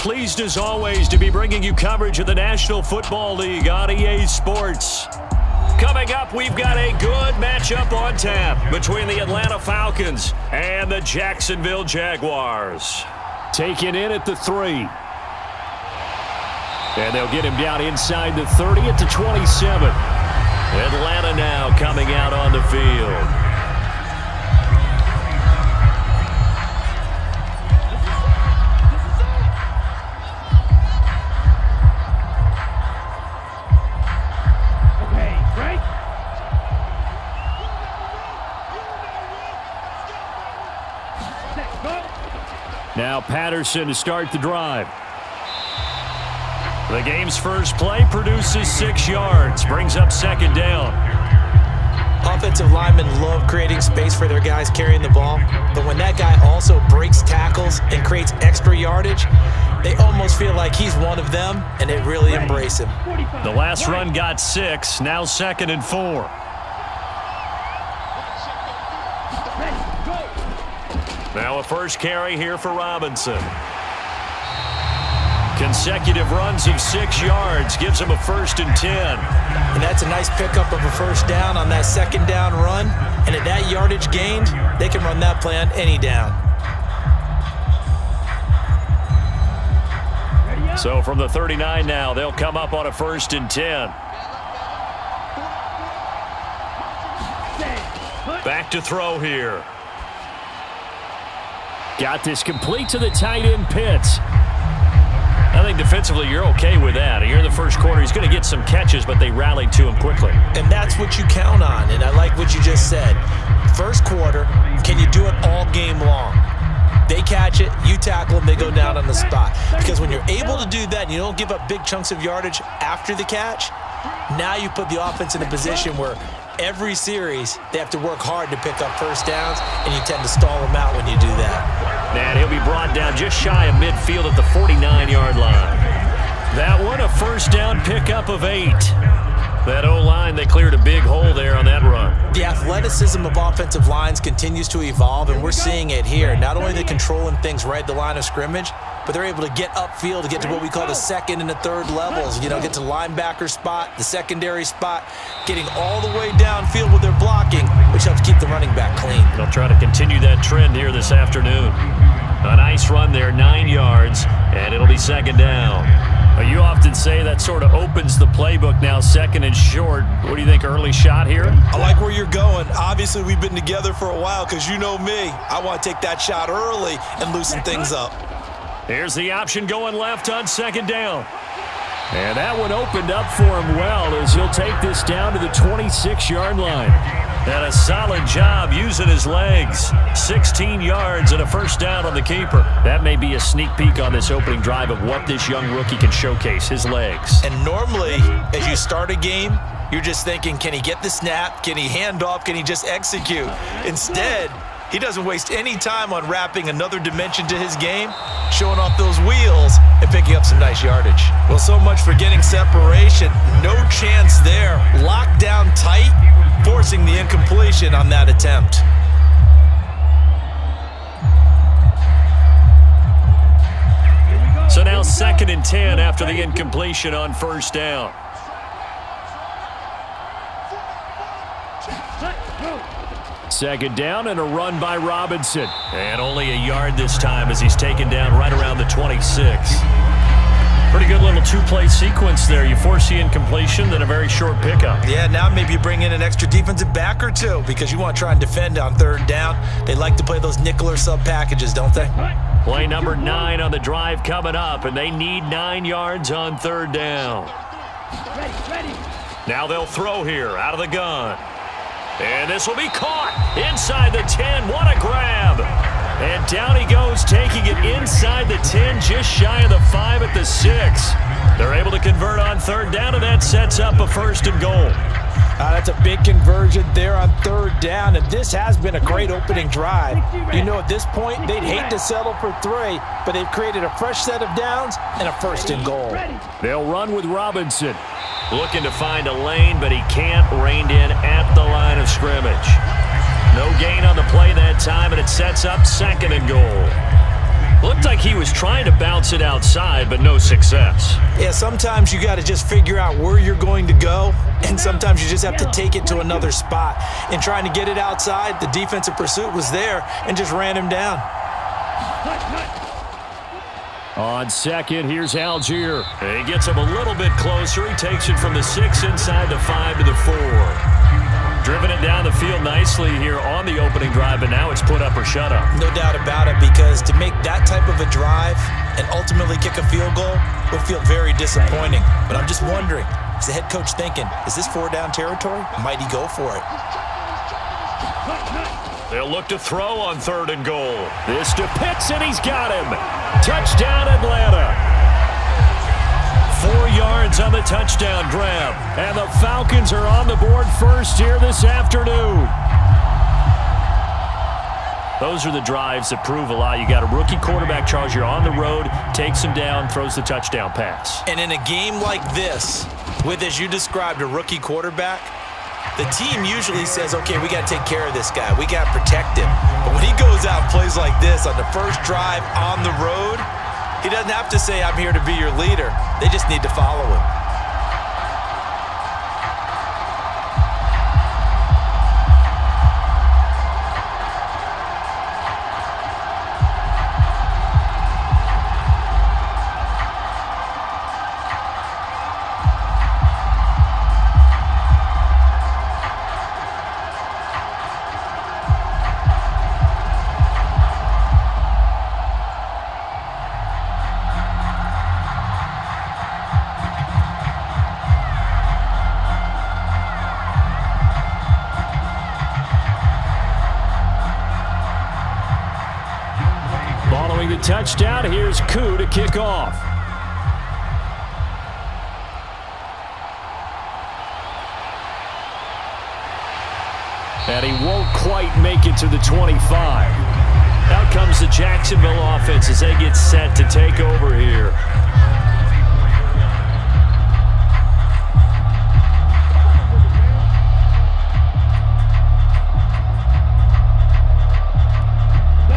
pleased as always to be bringing you coverage of the National Football League on EA Sports. Coming up, we've got a good matchup on tap between the Atlanta Falcons and the Jacksonville Jaguars. Taken in at the 3. And they'll get him down inside the 30 at the 27. Atlanta now coming out on the field. Now Patterson to start the drive. The game's first play produces 6 yards, brings up second down. Offensive linemen love creating space for their guys carrying the ball, but when that guy also breaks tackles and creates extra yardage, they almost feel like he's one of them, and they really embrace him. The last run got 6, now 2nd and 4. Now a first carry here for Robinson. Consecutive runs of 6 yards gives him a 1st and 10. And that's a nice pickup of a first down on that second down run. And at that yardage gained, they can run that play on any down. So from the 39 now, they'll come up on a 1st and 10. Back to throw here. Got this complete to the tight end, Pitts. I think defensively you're okay with that. Here in the first quarter, he's going to get some catches, but they rallied to him quickly. And that's what you count on, and I like what you just said. First quarter, can you do it all game long? They catch it, you tackle them, they go down on the spot. Because when you're able to do that and you don't give up big chunks of yardage after the catch, now you put the offense in a position where every series they have to work hard to pick up first downs, and you tend to stall them out when you do that. And he'll be brought down just shy of midfield at the 49-yard line. That one, a first down pickup of 8. That O-line, they cleared a big hole there on that run. The athleticism of offensive lines continues to evolve, and we're seeing it here. Not only are they controlling things right at the line of scrimmage, but they're able to get upfield to get to what we call the second and the third levels. You know, get to the linebacker spot, the secondary spot, getting all the way downfield with their blocking, which helps keep the running back clean. They'll try to continue that trend here this afternoon. A nice run there, 9 yards, and it'll be second down. You often say that sort of opens the playbook now, 2nd and short. What do you think, early shot here? I like where you're going. Obviously, we've been together for a while because you know me. I want to take that shot early and loosen things up. Here's the option going left on second down. And that one opened up for him well as he'll take this down to the 26-yard line. And a solid job using his legs. 16 yards and a first down on the keeper. That may be a sneak peek on this opening drive of what this young rookie can showcase, his legs. And normally, as you start a game, you're just thinking, can he get the snap? Can he hand off? Can he just execute? Instead, he doesn't waste any time on wrapping another dimension to his game, showing off those wheels, and picking up some nice yardage. Well, so much for getting separation. No chance there. Locked down tight, forcing the incompletion on that attempt. So now 2nd and 10 after the incompletion on first down. Second down and a run by Robinson. And only a yard this time as he's taken down right around the 26. Pretty good little two-play sequence there. You force the incompletion, then a very short pickup. Yeah, now maybe you bring in an extra defensive back or two because you want to try and defend on third down. They like to play those nickel or sub packages, don't they? Play number 9 on the drive coming up, and they need 9 yards on third down. Now they'll throw here out of the gun. And this will be caught inside the 10. What a grab. And down he goes, taking it inside the 10, just shy of the 5 at the 6. They're able to convert on third down, and that sets up a 1st and goal. That's a big conversion there on third down, and this has been a great opening drive. You know, at this point, they'd hate to settle for 3, but they've created a fresh set of downs and a 1st and goal. They'll run with Robinson. Looking to find a lane, but he can't. Reined in at the line of scrimmage. No gain on the play that time, and it sets up 2nd and goal. Looked like he was trying to bounce it outside, but no success. Yeah, sometimes you got to just figure out where you're going to go, and sometimes you just have to take it to another spot. In trying to get it outside, the defensive pursuit was there and just ran him down. On second, here's Algier. He gets him a little bit closer. He takes it from the 6 inside the 5 to the 4. Driven it down the field nicely here on the opening drive, but now it's put up or shut up. No doubt about it, because to make that type of a drive and ultimately kick a field goal would feel very disappointing. But I'm just wondering, is the head coach thinking, is this 4-down territory? Might he go for it? They'll look to throw on 3rd and goal. This to Pitts, and he's got him. Touchdown, Atlanta. 4 yards on the touchdown grab. And the Falcons are on the board first here this afternoon. Those are the drives that prove a lot. You got a rookie quarterback, Charles. You're on the road, takes him down, throws the touchdown pass. And in a game like this, with, as you described, a rookie quarterback, the team usually says, okay, we got to take care of this guy. We got to protect him. But when he goes out and plays like this on the first drive on the road, he doesn't have to say, I'm here to be your leader. They just need to follow him. Following the touchdown, here's Koo to kick off. And he won't quite make it to the 25. Out comes the Jacksonville offense as they get set to take over here.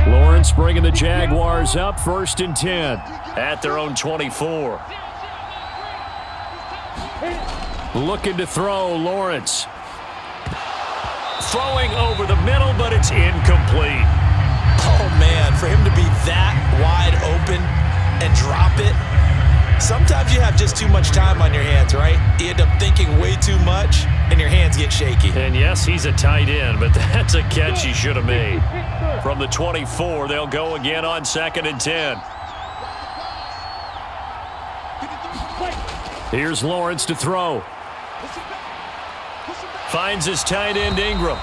Lawrence bringing the Jaguars up 1st and 10 at their own 24. Looking to throw, Lawrence. Throwing over the middle, but it's incomplete. Oh, man, for him to be that wide open and drop it. Sometimes you have just too much time on your hands, right? You end up thinking way too much, and your hands get shaky. And yes, he's a tight end, but that's a catch he should have made. From the 24, they'll go again on 2nd and 10. Here's Lawrence to throw. Finds his tight end, Ingram.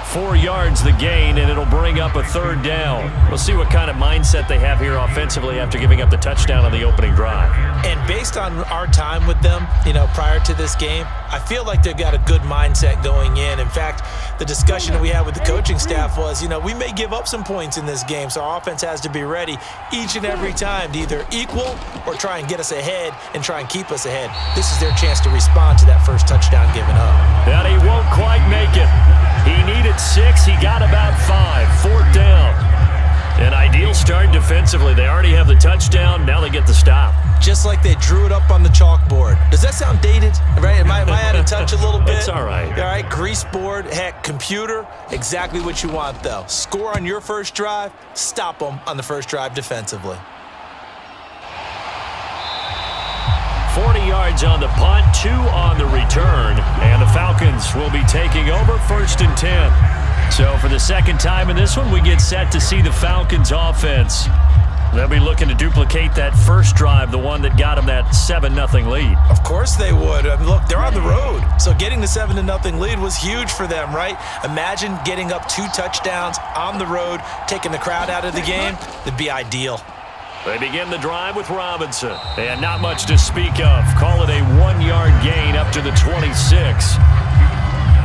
4 yards the gain, and it'll bring up a 3rd down. We'll see what kind of mindset they have here offensively after giving up the touchdown on the opening drive. And based on our time with them, prior to this game, I feel like they've got a good mindset going in. In fact, the discussion that we had with the coaching staff was, we may give up some points in this game, so our offense has to be ready each and every time to either equal or try and get us ahead and try and keep us ahead. This is their chance to respond to that first touchdown given up. And he won't quite make it. He needed 6. He got about 5. 4th down. An ideal start defensively. They already have the touchdown. Now they get the stop. Just like they drew it up on the chalkboard. Does that sound dated? Right? Am I out of touch a little bit? It's all right. All right, grease board, heck, computer, exactly what you want, though. Score on your first drive, stop them on the first drive defensively. 40 yards on the punt, 2 on the return, and the Falcons will be taking over 1st and 10. So for the second time in this one, we get set to see the Falcons offense. They'll be looking to duplicate that first drive, the one that got them that 7-0 lead. Of course they would. I mean, look, they're on the road, so getting the 7-0 lead was huge for them, right? Imagine getting up 2 touchdowns on the road, taking the crowd out of the game. It'd be ideal. They begin the drive with Robinson, and not much to speak of. Call it a 1-yard gain up to the 26.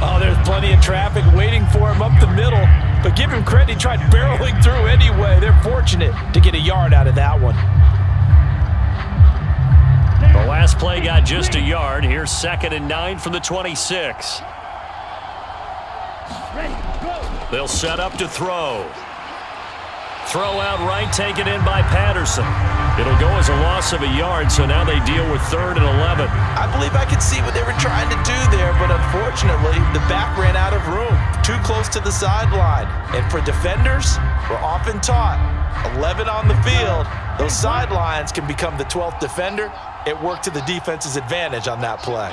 Oh, there's plenty of traffic waiting for him up the middle. But give him credit, he tried barreling through anyway. They're fortunate to get a yard out of that one. The last play got just a yard. Here's 2nd and 9 from the 26. They'll set up to throw. Throw out right, taken in by Patterson. It'll go as a loss of a yard, so now they deal with 3rd and 11. I believe I could see what they were trying to do there, but unfortunately, the back ran out of room, too close to the sideline. And for defenders, we're often taught, 11 on the field, those sidelines can become the 12th defender. It worked to the defense's advantage on that play.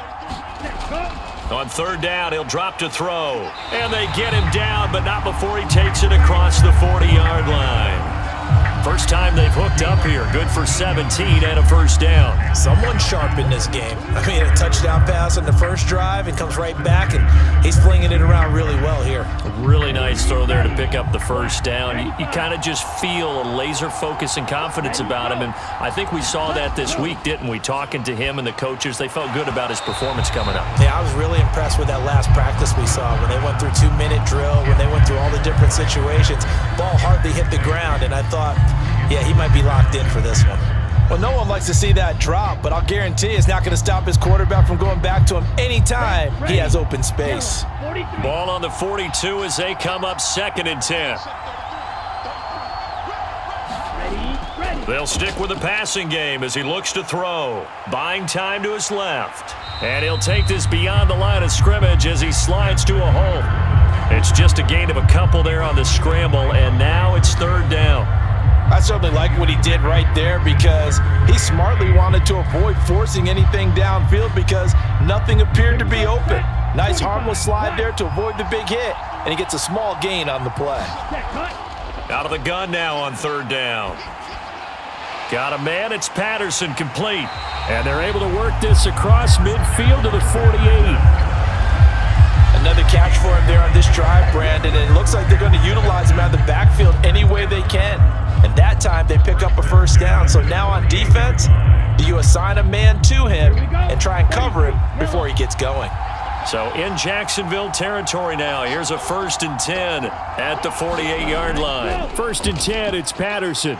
On 3rd down, he'll drop to throw. And they get him down, but not before he takes it across the 40-yard line. First time they've hooked up here. Good for 17 and a first down. Someone sharp in this game. I mean, a touchdown pass on the first drive and comes right back, and he's flinging it around really well here. Really nice throw there to pick up the first down. You kind of just feel a laser focus and confidence about him, and I think we saw that this week, didn't we? Talking to him and the coaches, they felt good about his performance coming up. Yeah, I was really impressed with that last practice we saw when they went through 2-minute drill, when they went through all the different situations. Ball hardly hit the ground, and I thought, yeah, he might be locked in for this one. Well, no one likes to see that drop, but I'll guarantee it's not going to stop his quarterback from going back to him anytime he has open space. Ball on the 42 as they come up 2nd and 10. They'll stick with the passing game as he looks to throw. Buying time to his left. And he'll take this beyond the line of scrimmage as he slides to a hole. It's just a gain of a couple there on the scramble, and now it's 3rd down. I certainly like what he did right there because he smartly wanted to avoid forcing anything downfield because nothing appeared to be open. Nice harmless slide there to avoid the big hit, and he gets a small gain on the play. Out of the gun now on 3rd down. Got a man, it's Patterson, complete. And they're able to work this across midfield to the 48. Another catch for him there on this drive, Brandon, and it looks like they're going to utilize him out of the backfield any way they can. And that time they pick up a first down. So now on defense, do you assign a man to him and try and cover him before he gets going? So in Jacksonville territory now. Here's a 1st and 10 at the 48-yard line. 1st and 10, it's Patterson.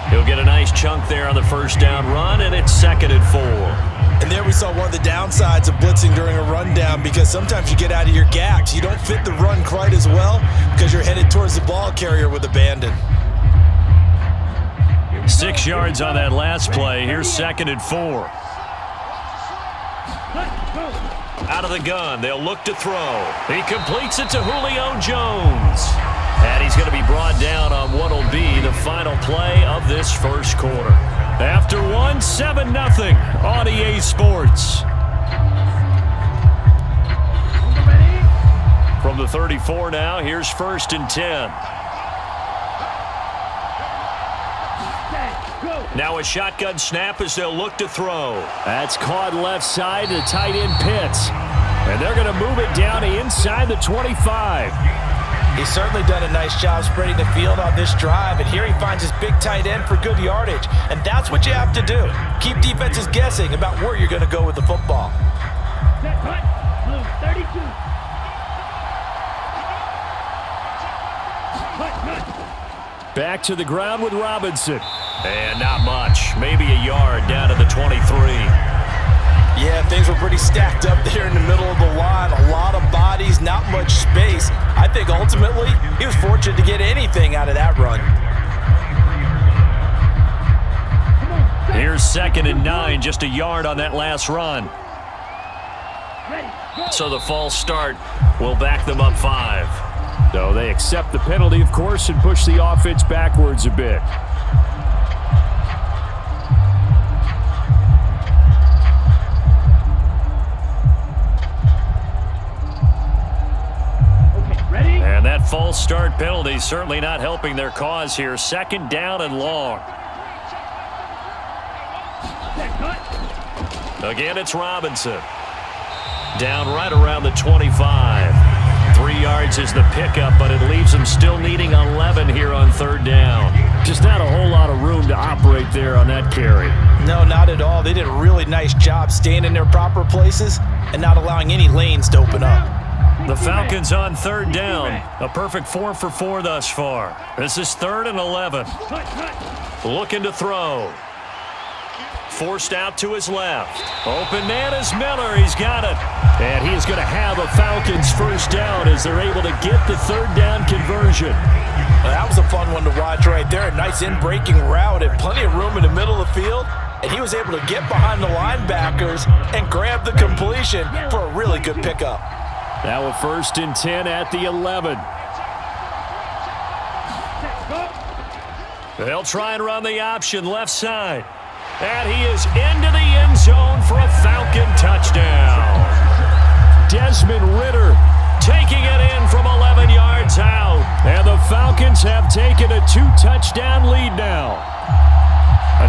He'll get a nice chunk there on the first down run, and it's 2nd and 4. And there we saw one of the downsides of blitzing during a rundown because sometimes you get out of your gaps. You don't fit the run quite as well because you're headed towards the ball carrier with abandon. 6 yards on that last play. Here's 2nd and 4. Out of the gun, they'll look to throw. He completes it to Julio Jones. And he's going to be brought down on what will be the final play of this first quarter. After 7-0 on EA Sports. From the 34 now, here's 1st and 10. Now a shotgun snap as they'll look to throw. That's caught left side to tight end Pitts. And they're going to move it down to inside the 25. He's certainly done a nice job spreading the field on this drive, and here he finds his big tight end for good yardage. And that's what you have to do. Keep defenses guessing about where you're going to go with the football. Back to the ground with Robinson. And not much. Maybe a yard down to the 23. Yeah, things were pretty stacked up there in the middle of the line. A lot of bodies, not much space. I think ultimately he was fortunate to get anything out of that run. Here's 2nd and 9, just a yard on that last run. So the false start will back them up 5. So they accept the penalty, of course, and push the offense backwards a bit. And that false start penalty certainly not helping their cause here. 2nd down and long. Again, it's Robinson. Down right around the 25. 3 yards is the pickup, but it leaves them still needing 11 here on 3rd down. Just not a whole lot of room to operate there on that carry. No, not at all. They did a really nice job staying in their proper places and not allowing any lanes to open up. The Falcons on 3rd down. A perfect 4 for 4 thus far. This is 3rd and 11. Looking to throw. forced out to his left. Open man is Miller. He's got it. And he is going to have a Falcons first down as they're able to get the third down conversion. That was a fun one to watch right there. A nice in-breaking route and plenty of room in the middle of the field. And he was able to get behind the linebackers and grab the completion for a really good pickup. Now a 1st and 10 at the 11. They'll try and run the option left side. And he is into the end zone for a Falcon touchdown. Desmond Ridder taking it in from 11 yards out. And the Falcons have taken a 2-touchdown lead now.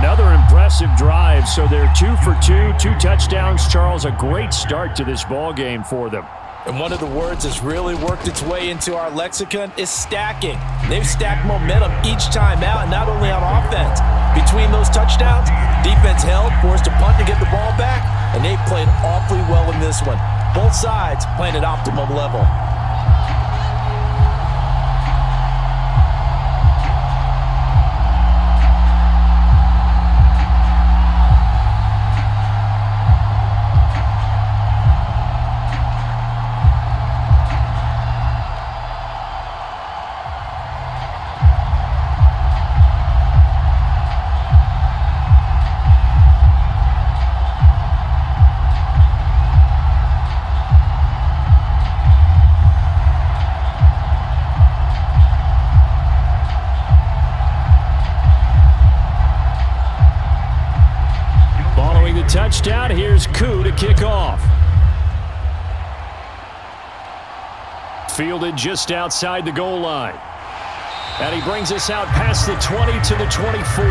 Another impressive drive, so they're 2 for 2, 2 touchdowns. Charles, a great start to this ball game for them. And one of the words that's really worked its way into our lexicon is stacking. They've stacked momentum each time out, and not only on offense. Between those touchdowns, defense held, forced a punt to get the ball back, and they played awfully well in this one. Both sides playing at optimum level. Touchdown. Here's Koo to kick off. Fielded just outside the goal line. And he brings us out past the 20 to the 24.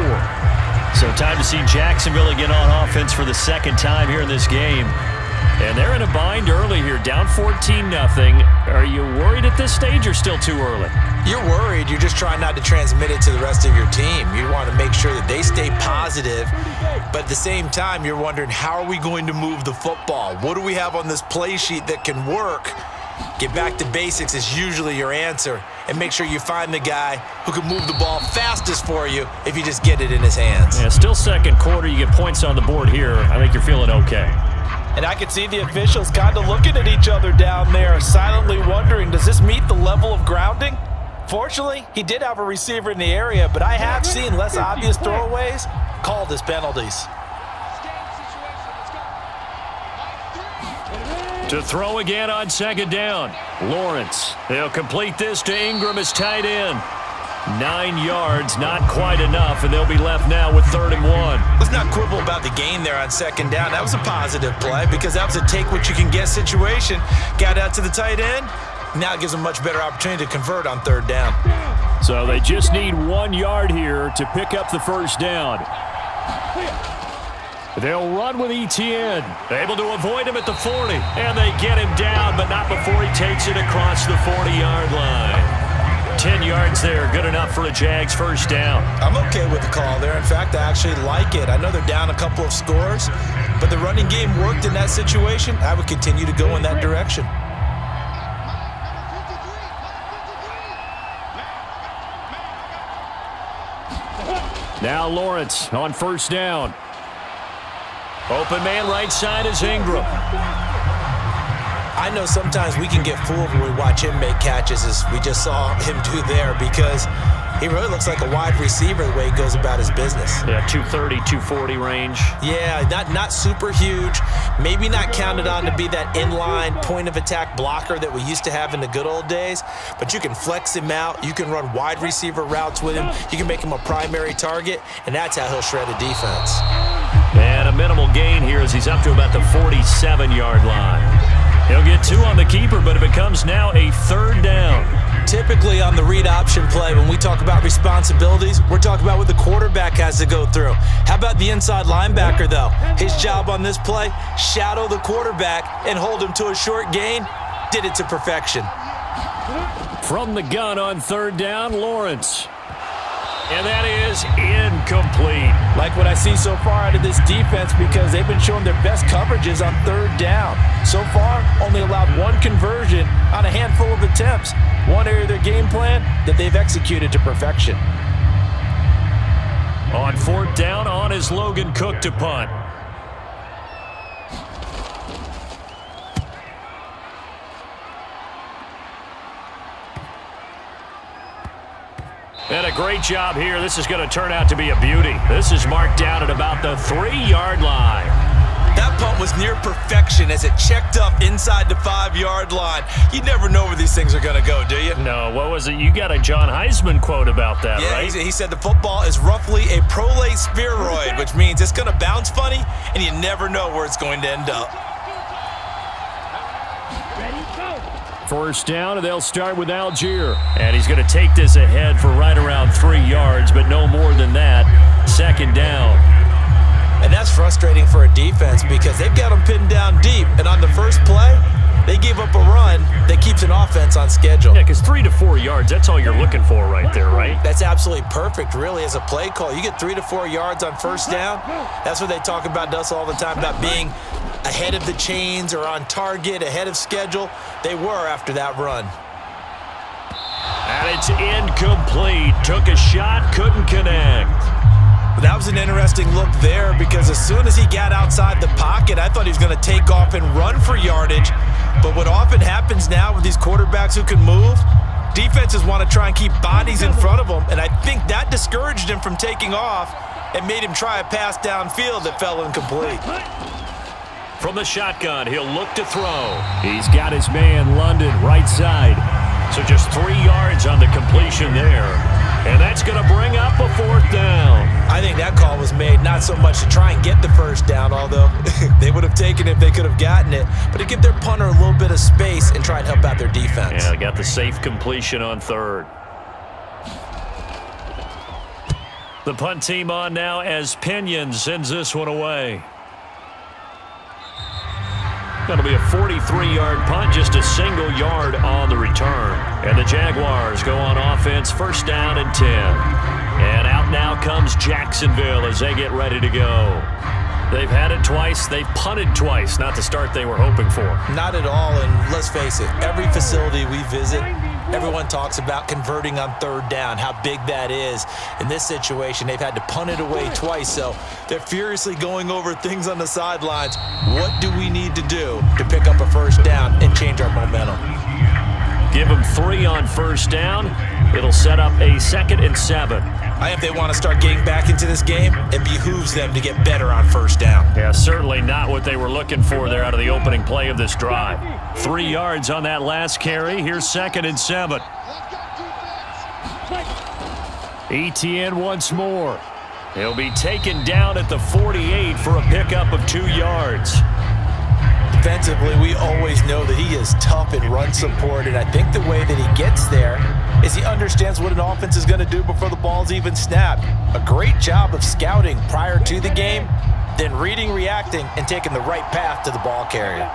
So time to see Jacksonville again on offense for the second time here in this game. And they're in a bind early here, down 14-0. Are you worried at this stage or still too early? You're worried. You're just trying not to transmit it to the rest of your team. You want to make sure that they stay positive, but at the same time, you're wondering, how are we going to move the football? What do we have on this play sheet that can work? Get back to basics is usually your answer, and make sure you find the guy who can move the ball fastest for you if you just get it in his hands. Yeah, still second quarter. You get points on the board here. I think you're feeling okay. And I can see the officials kind of looking at each other down there, silently wondering, does this meet the level of grounding? Fortunately, he did have a receiver in the area, but I have seen less obvious throwaways called as penalties. To throw again on second down. Lawrence. They'll complete this to Ingram as tight end. 9 yards, not quite enough, and they'll be left now with 3rd and 1. Let's not quibble about the gain there on second down. That was a positive play because that was a take-what-you-can-get situation. Got out to the tight end. Now it gives them much better opportunity to convert on 3rd down. So they just need 1 yard here to pick up the first down. They'll run with Etienne. Able to avoid him at the 40. And they get him down, but not before he takes it across the 40-yard line. 10 yards there, good enough for a Jags first down. I'm okay with the call there. In fact, I actually like it. I know they're down a couple of scores, but the running game worked in that situation. I would continue to go in that direction. Now Lawrence on first down. Open man right side is Ingram. I know sometimes we can get fooled when we watch him make catches, as we just saw him do there, because he really looks like a wide receiver the way he goes about his business. Yeah, 230, 240 range. Yeah, not super huge. Maybe not counted on to be that inline point-of-attack blocker that we used to have in the good old days, but you can flex him out. You can run wide receiver routes with him. You can make him a primary target, and that's how he'll shred a defense. And a minimal gain here as he's up to about the 47-yard line. He'll get 2 on the keeper, but it becomes now a 3rd down. Typically on the read option play, when we talk about responsibilities, we're talking about what the quarterback has to go through. How about the inside linebacker, though? His job on this play, shadow the quarterback and hold him to a short gain. Did it to perfection. From the gun on 3rd down, Lawrence. And that is incomplete. Like what I see so far out of this defense, because they've been showing their best coverages on 3rd down. So far, only allowed 1 conversion on a handful of attempts. One area of their game plan that they've executed to perfection. On 4th down, on is Logan Cook to punt. And a great job here. This is going to turn out to be a beauty. This is marked down at about the 3-yard line. That punt was near perfection as it checked up inside the 5-yard line. You never know where these things are going to go, do you? No, what was it? You got a John Heisman quote about that, yeah, right? He said the football is roughly a prolate spheroid, which means it's going to bounce funny, and you never know where it's going to end up. First down, and they'll start with Algier. And he's going to take this ahead for right around 3 yards, but no more than that. 2nd down. And that's frustrating for a defense because they've got them pinned down deep. And on the first play, they gave up a run that keeps an offense on schedule. Yeah, because 3 to 4 yards, that's all you're looking for right there, right? That's absolutely perfect, really, as a play call. You get 3 to 4 yards on first down. That's what they talk about us all the time, about being ahead of the chains or on target, ahead of schedule. They were after that run. And it's incomplete. Took a shot, couldn't connect. That was an interesting look there because as soon as he got outside the pocket, I thought he was going to take off and run for yardage. But what often happens now with these quarterbacks who can move, defenses want to try and keep bodies in front of them, and I think that discouraged him from taking off and made him try a pass downfield that fell incomplete. From the shotgun, he'll look to throw. He's got his man London right side. So just 3 yards on the completion there. And that's going to bring up a 4th down. I think that call was made not so much to try and get the first down, although they would have taken it if they could have gotten it, but to give their punter a little bit of space and try and help out their defense. Yeah, they got the safe completion on 3rd. The punt team on now as Pinion sends this one away. That'll be a 43-yard punt, just a single yard on the return. And the Jaguars go on offense, 1st down and 10. And out now comes Jacksonville as they get ready to go. They've had it twice. They've punted twice. Not the start they were hoping for. Not at all, and let's face it, every facility we visit, everyone talks about converting on 3rd down, how big that is. In this situation, they've had to punt it away twice, so they're furiously going over things on the sidelines. What do we need to do to pick up a 1st down and change our momentum? Give them 3 on 1st down. It'll set up a 2nd and 7. I think they want to start getting back into this game. It behooves them to get better on 1st down. Yeah, certainly not what they were looking for there out of the opening play of this drive. 3 yards on that last carry. Here's 2nd and 7. ETN once more. He'll be taken down at the 48 for a pickup of 2 yards. Defensively, we always know that he is tough in run support, and I think the way that he gets there is he understands what an offense is going to do before the ball's even snapped. A great job of scouting prior to the game, then reading, reacting, and taking the right path to the ball carrier.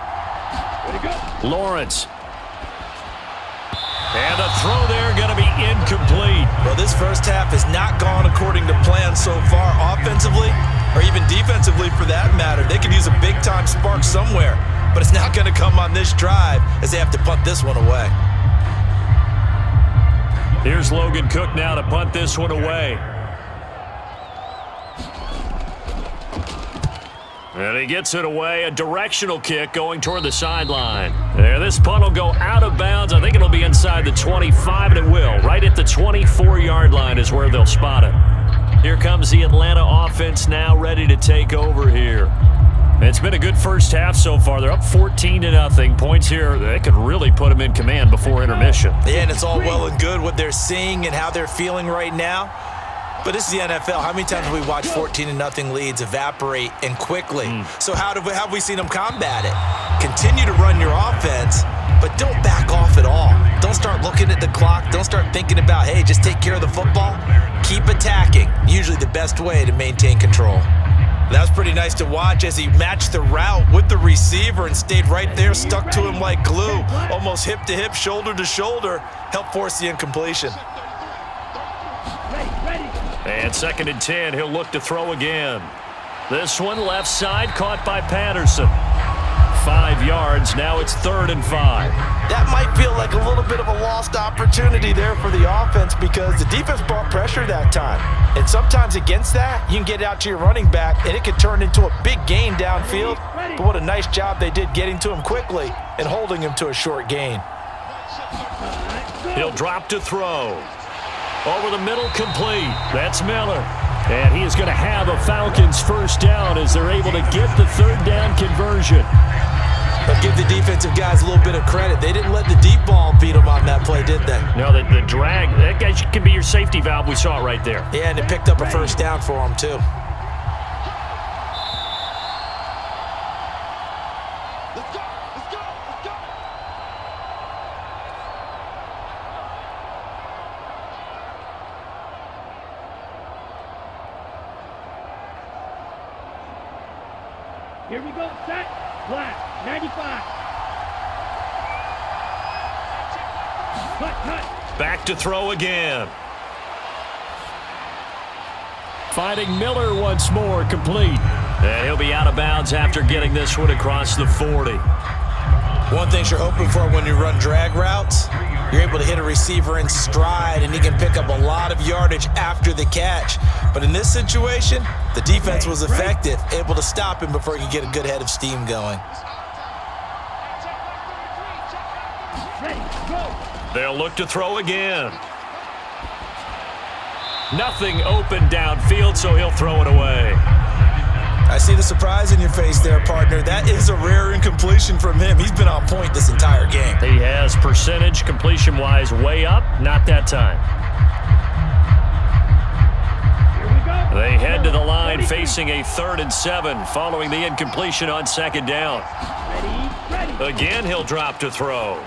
Lawrence. And the throw there going to be incomplete. Well, this first half has not gone according to plan so far offensively, or even defensively for that matter. They could use a big-time spark somewhere, but it's not going to come on this drive as they have to punt this one away. Here's Logan Cook now to punt this one away. And he gets it away. A directional kick going toward the sideline. There, this punt will go out of bounds. I think it'll be inside the 25, and it will. Right at the 24-yard line is where they'll spot it. Here comes the Atlanta offense now ready to take over here. It's been a good first half so far. They're up 14-0. Points here, they could really put them in command before intermission. Yeah, and it's all well and good what they're seeing and how they're feeling right now. But this is the NFL. How many times have we watched 14-0 leads evaporate and quickly? So how have we seen them combat it? Continue to run your offense, but don't back off at all. Don't start looking at the clock. Don't start thinking about, hey, just take care of the football. Keep attacking. Usually the best way to maintain control. That was pretty nice to watch as he matched the route with the receiver and stayed right there, stuck to him like glue, almost hip to hip, shoulder to shoulder, helped force the incompletion. And 2nd and 10, he'll look to throw again. This one left side caught by Patterson. 5 yards. Now it's 3rd and 5. That might feel like a little bit of a lost opportunity there for the offense because the defense brought pressure that time. And sometimes against that, you can get out to your running back, and it could turn into a big gain downfield. But what a nice job they did getting to him quickly and holding him to a short gain. He'll drop to throw. Over the middle, complete. That's Miller. And he is going to have a Falcons first down as they're able to get the 3rd down conversion. But give the defensive guys a little bit of credit. They didn't let the deep ball beat them on that play, did they? No, the drag, that guy can be your safety valve. We saw it right there. Yeah, and it picked up a first down for them, too. Here we go, set, flat, 95. Cut. Back to throw again. Finding Miller once more, complete. And he'll be out of bounds after getting this one across the 40. One thing you're hoping for when you run drag routes, you're able to hit a receiver in stride, and he can pick up a lot of yardage after the catch. But in this situation, the defense was effective, able to stop him before he could get a good head of steam going. They'll look to throw again. Nothing open downfield, so he'll throw it away. I see the surprise in your face there, partner. That is a rare incompletion from him. He's been on point this entire game. He has percentage completion-wise way up. Not that time. They head to the line facing a 3rd and 7 following the incompletion on 2nd down. Again, he'll drop to throw.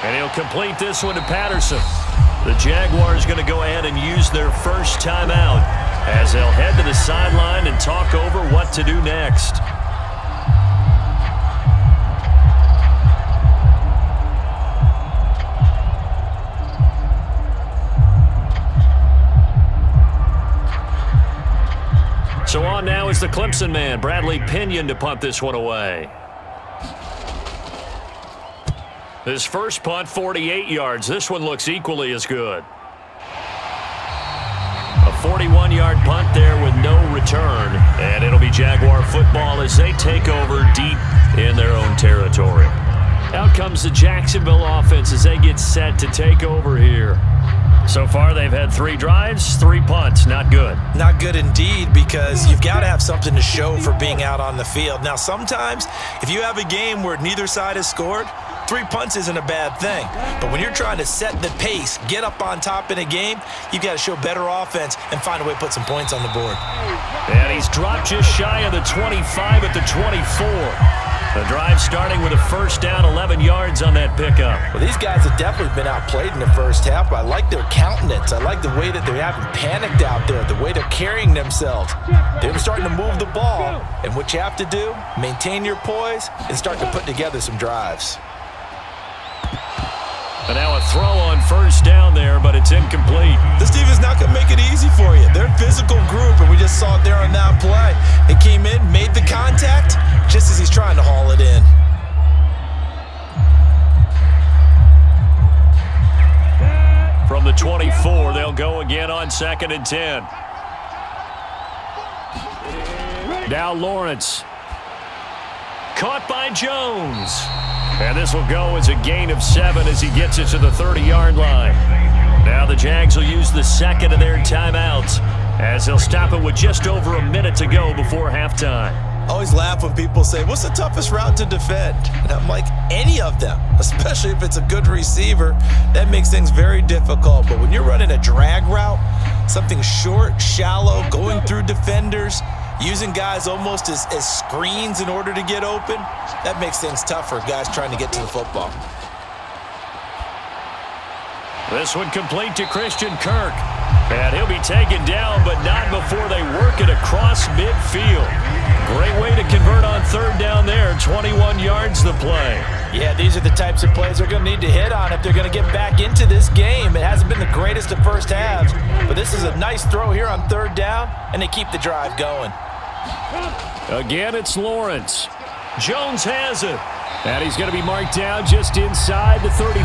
And he'll complete this one to Patterson. The Jaguars going to go ahead and use their first timeout as they'll head to the sideline and talk over what to do next. So on now is the Clemson man, Bradley Pinion, to punt this one away. His first punt, 48 yards. This one looks equally as good. A 41-yard punt there with no return. And it'll be Jaguar football as they take over deep in their own territory. Out comes the Jacksonville offense as they get set to take over here. So far, they've had 3 drives, 3 punts. Not good. Not good indeed, because you've got to have something to show for being out on the field. Now, sometimes, if you have a game where neither side has scored, 3 punts isn't a bad thing. But when you're trying to set the pace, get up on top in a game, you've got to show better offense and find a way to put some points on the board. And he's dropped just shy of the 25 at the 24. The drive starting with a first down, 11 yards on that pickup. Well, these guys have definitely been outplayed in the first half, but I like their countenance. I like the way that they haven't panicked out there, the way they're carrying themselves. They're starting to move the ball, and what you have to do, maintain your poise and start to put together some drives. And now a throw on first down there, but it's incomplete. This defense not going to make it easy for you. They're a physical group, and we just saw it there on that play. They came in, made the contact, just as he's trying to haul it in. From the 24, they'll go again on 2nd and 10. Now Lawrence. Caught by Jones. And this will go as a gain of 7 as he gets it to the 30-yard line. Now the Jags will use the second of their timeouts as they'll stop it with just over a minute to go before halftime. I always laugh when people say, what's the toughest route to defend? And I'm like, any of them, especially if it's a good receiver. That makes things very difficult. But when you're running a drag route, something short, shallow, going through defenders, using guys almost as screens in order to get open, that makes things tough for guys trying to get to the football. This one complete to Christian Kirk. And he'll be taken down, but not before they work it across midfield. Great way to convert on 3rd down there. 21 yards the play. Yeah, these are the types of plays they're going to need to hit on if they're going to get back into this game. It hasn't been the greatest of first halves, but this is a nice throw here on 3rd down, and they keep the drive going. Again, it's Lawrence. Jones has it. And he's going to be marked down just inside the 35.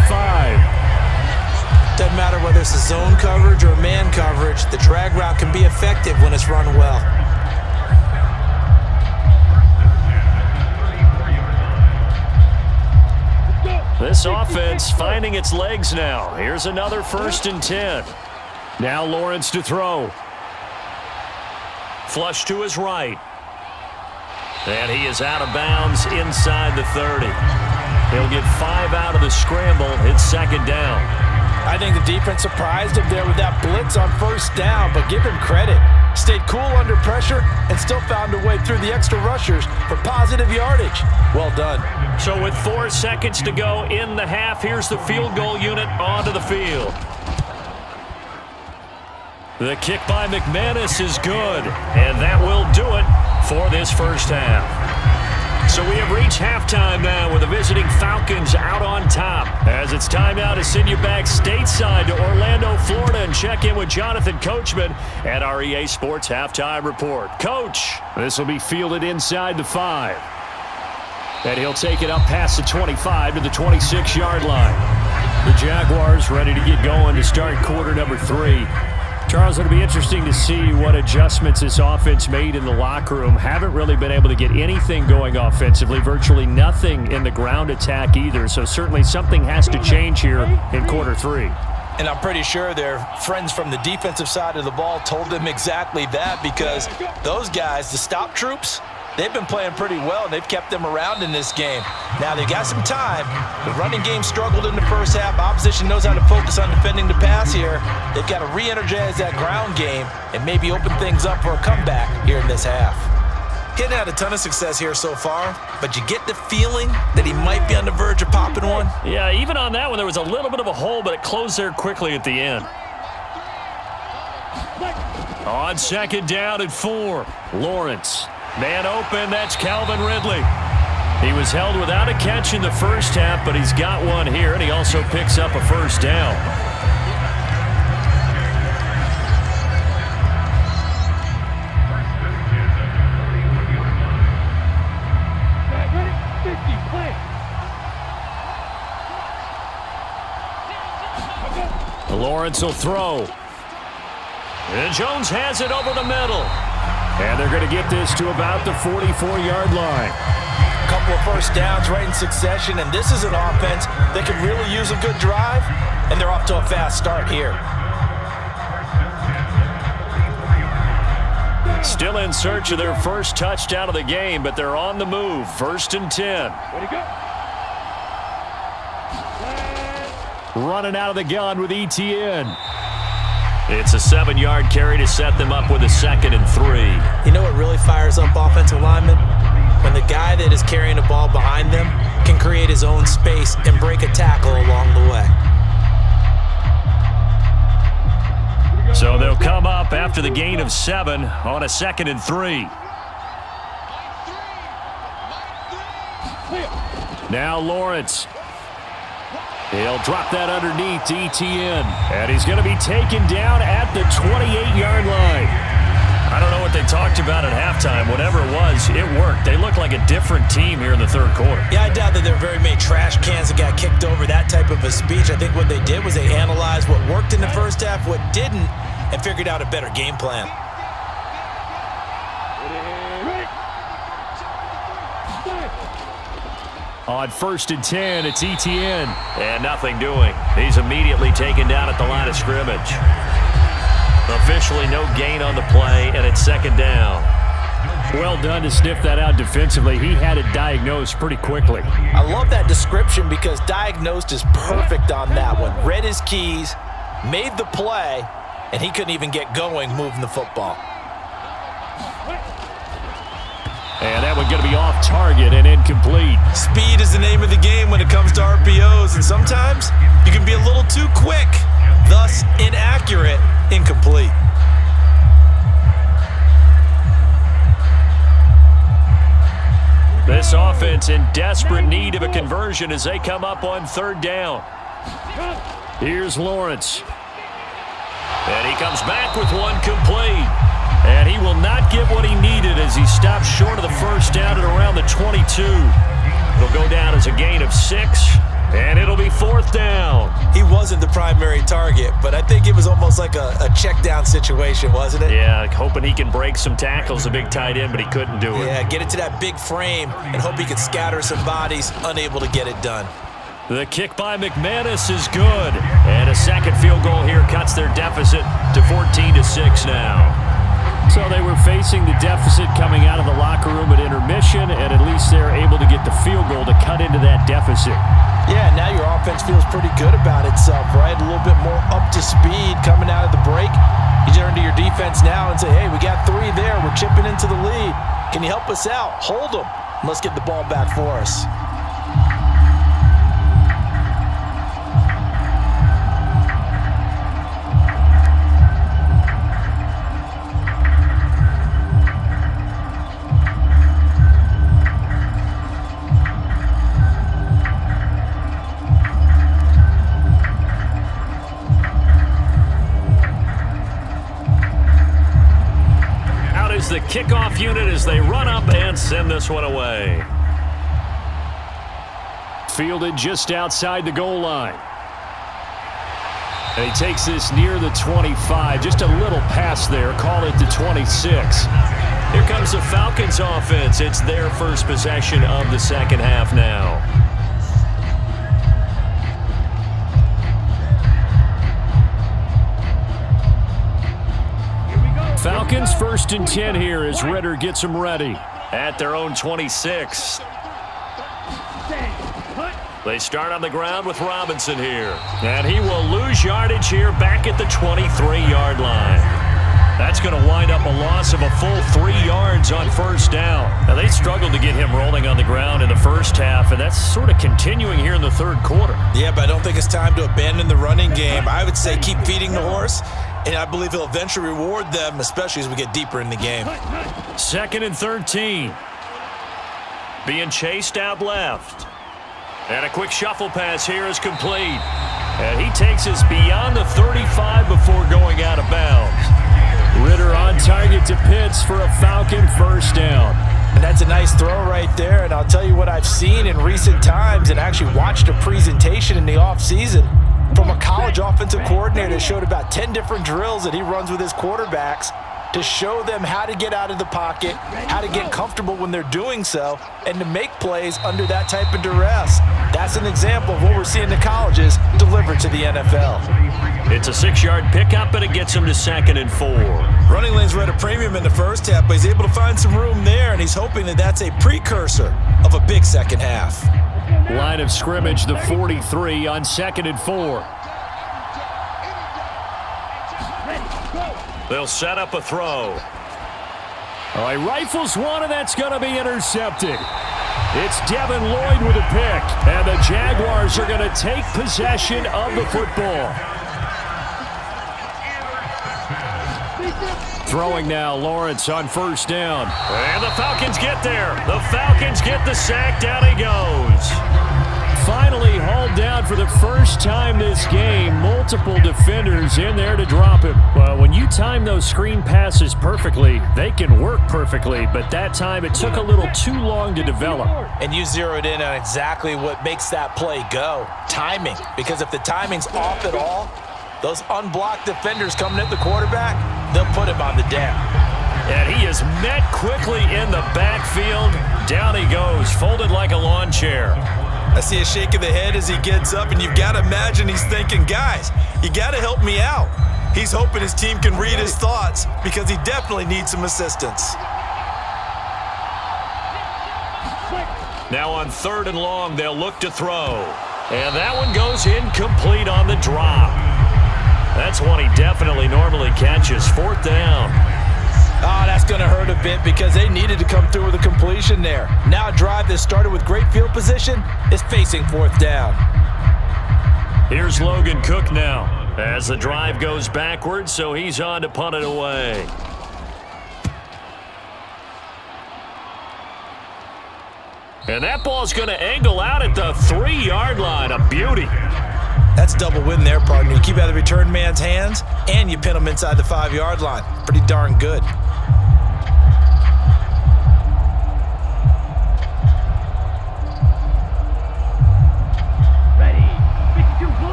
Doesn't matter whether it's a zone coverage or man coverage, the drag route can be effective when it's run well. This offense finding its legs now. Here's another 1st and 10. Now Lawrence to throw. Flush to his right. And he is out of bounds inside the 30. He'll get 5 out of the scramble. It's 2nd down. I think the defense surprised him there with that blitz on 1st down, but give him credit. Stayed cool under pressure and still found a way through the extra rushers for positive yardage. Well done. So with 4 seconds to go in the half, here's the field goal unit onto the field. The kick by McManus is good, and that will do it for this 1st half. So we have reached halftime now with the visiting Falcons out on top. As it's time now to send you back stateside to Orlando, Florida, and check in with Jonathan Coachman at our EA Sports Halftime Report. Coach, this will be fielded inside the 5. And he'll take it up past the 25 to the 26-yard line. The Jaguars ready to get going to start quarter number 3. Charles, it'll be interesting to see what adjustments this offense made in the locker room. Haven't really been able to get anything going offensively, virtually nothing in the ground attack either. So certainly something has to change here in quarter 3. And I'm pretty sure their friends from the defensive side of the ball told them exactly that, because those guys, the stop troops, they've been playing pretty well, and they've kept them around in this game. Now, they've got some time. The running game struggled in the 1st half. Opposition knows how to focus on defending the pass here. They've got to re-energize that ground game and maybe open things up for a comeback here in this half. He hadn't had a ton of success here so far, but you get the feeling that he might be on the verge of popping one. Yeah, even on that one, there was a little bit of a hole, but it closed there quickly at the end. On 2nd down and 4, Lawrence. Man open, that's Calvin Ridley. He was held without a catch in the 1st half, but he's got one here, and he also picks up a 1st down. Lawrence will throw. And Jones has it over the middle. And they're going to get this to about the 44-yard line. A couple of 1st downs right in succession, and this is an offense that can really use a good drive, and they're off to a fast start here. Still in search of their 1st touchdown of the game, but they're on the move. 1st and 10. Way to go. Running out of the gun with ETN. It's a 7-yard carry to set them up with a 2nd and 3. You know what really fires up offensive linemen? When the guy that is carrying the ball behind them can create his own space and break a tackle along the way. So they'll come up after the gain of 7 on a 2nd and 3. Now Lawrence. He'll drop that underneath to ETN. And he's going to be taken down at the 28-yard line. I don't know what they talked about at halftime. Whatever it was, it worked. They look like a different team here in the 3rd quarter. Yeah, I doubt that there are very many trash cans that got kicked over that type of a speech. I think what they did was they analyzed what worked in the 1st half, what didn't, and figured out a better game plan. On 1st and 10, it's ETN. And nothing doing. He's immediately taken down at the line of scrimmage. Officially no gain on the play, and it's 2nd down. Well done to sniff that out defensively. He had it diagnosed pretty quickly. I love that description because diagnosed is perfect on that one. Read his keys, made the play, and he couldn't even get going moving the football. And that one going to be off target and incomplete. Speed is the name of the game when it comes to RPOs, and sometimes you can be a little too quick, thus inaccurate, incomplete. This offense in desperate need of a conversion as they come up on 3rd down. Here's Lawrence. And he comes back with one complete. And he will not get what he needed as he stops short of the first down at around the 22. It'll go down as a gain of 6, and it'll be 4th down. He wasn't the primary target, but I think it was almost like a check down situation, wasn't it? Yeah, hoping he can break some tackles, a big tight end, but he couldn't do it. Yeah, get it to that big frame and hope he can scatter some bodies, unable to get it done. The kick by McManus is good, and a second field goal here cuts their deficit to 14-6 now. So they were facing the deficit coming out of the locker room at intermission, and at least they're able to get the field goal to cut into that deficit. Yeah, now your offense feels pretty good about itself, right? A little bit more up to speed coming out of the break. You turn to your defense now and say, hey, we got 3 there. We're chipping into the lead. Can you help us out? Hold them. Let's get the ball back for us. The kickoff unit as they run up and send this one away. Fielded just outside the goal line. And he takes this near the 25. Just a little pass there. Call it the 26. Here comes the Falcons offense. It's their first possession of the second half now. Falcons 1st and 10 here as Ritter gets them ready at their own 26. They start on the ground with Robinson here. And he will lose yardage here back at the 23-yard line. That's going to wind up a loss of a full 3 yards on first down. Now, they struggled to get him rolling on the ground in the first half, and that's sort of continuing here in the third quarter. Yeah, but I don't think it's time to abandon the running game. I would say keep feeding the horse, and I believe he'll eventually reward them, especially as we get deeper in the game. 2nd and 13. Being chased out left. And a quick shuffle pass here is complete. And he takes us beyond the 35 before going out of bounds. Ritter on target to Pitts for a Falcon first down. And that's a nice throw right there. And I'll tell you what I've seen in recent times and actually watched a presentation in the offseason from a college offensive coordinator that showed about 10 different drills that he runs with his quarterbacks to show them how to get out of the pocket, how to get comfortable when they're doing so, and to make plays under that type of duress. That's an example of what we're seeing the colleges deliver to the NFL. It's a 6-yard pickup, and it gets him to 2nd and 4. Running lanes were at a premium in the first half, but he's able to find some room there, and he's hoping that that's a precursor of a big second half. Line of scrimmage, the 43 on 2nd and 4. They'll set up a throw. All right, rifles one, and that's going to be intercepted. It's Devin Lloyd with a pick, and the Jaguars are going to take possession of the football. Throwing now, Lawrence on first down. And the Falcons get there. The Falcons get the sack. Down he goes. Finally hauled down for the first time this game. Multiple defenders in there to drop him. Well, when you time those screen passes perfectly, they can work perfectly, but that time it took a little too long to develop. And you zeroed in on exactly what makes that play go. Timing. Because if the timing's off at all, those unblocked defenders coming at the quarterback, they'll put him on the down. And he is met quickly in the backfield. Down he goes, folded like a lawn chair. I see a shake of the head as he gets up, and you've got to imagine he's thinking, guys, you got to help me out. He's hoping his team can read his thoughts because he definitely needs some assistance. Now on 3rd and long, they'll look to throw. And that one goes incomplete on the drop. That's one he definitely normally catches. 4th down. Oh, that's going to hurt a bit because they needed to come through with a completion there. Now a drive that started with great field position is facing 4th down. Here's Logan Cook now as the drive goes backwards, so he's on to punt it away. And that ball's going to angle out at the 3-yard line. A beauty. That's a double win there, partner. You keep out of the return man's hands, and you pin him inside the 5-yard line. Pretty darn good.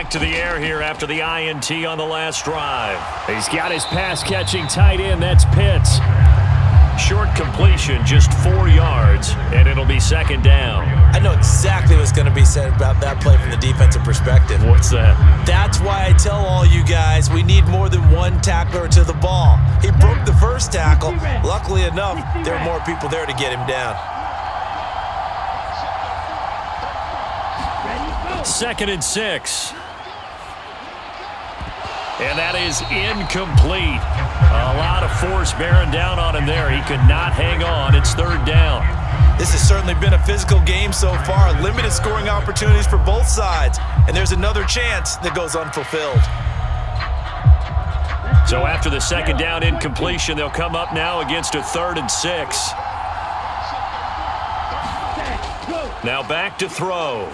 back to the air here after the INT on the last drive. He's got his pass-catching tight end. That's Pitts. Short completion, just 4 yards, and it'll be second down. I know exactly what's going to be said about that play from the defensive perspective. What's that? That's why I tell all you guys we need more than one tackler to the ball. He broke the first tackle. Luckily enough, there were more people there to get him down. 2nd and 6. And that is incomplete. A lot of force bearing down on him there. He could not hang on. It's 3rd down. This has certainly been a physical game so far. Limited scoring opportunities for both sides. And there's another chance that goes unfulfilled. So after the 2nd down incompletion, they'll come up now against a 3rd and 6. Now back to throw.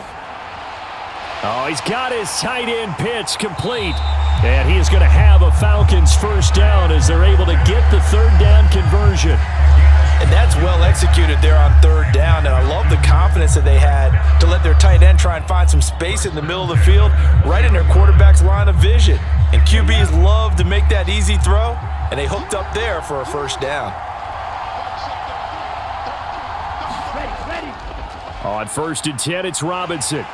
Oh, he's got his tight end Pitts complete. And he is going to have a Falcons first down as they're able to get the 3rd down conversion. And that's well executed there on 3rd down. And I love the confidence that they had to let their tight end try and find some space in the middle of the field, right in their quarterback's line of vision. And QBs love to make that easy throw, and they hooked up there for a first down. On 1st and 10, it's Robinson.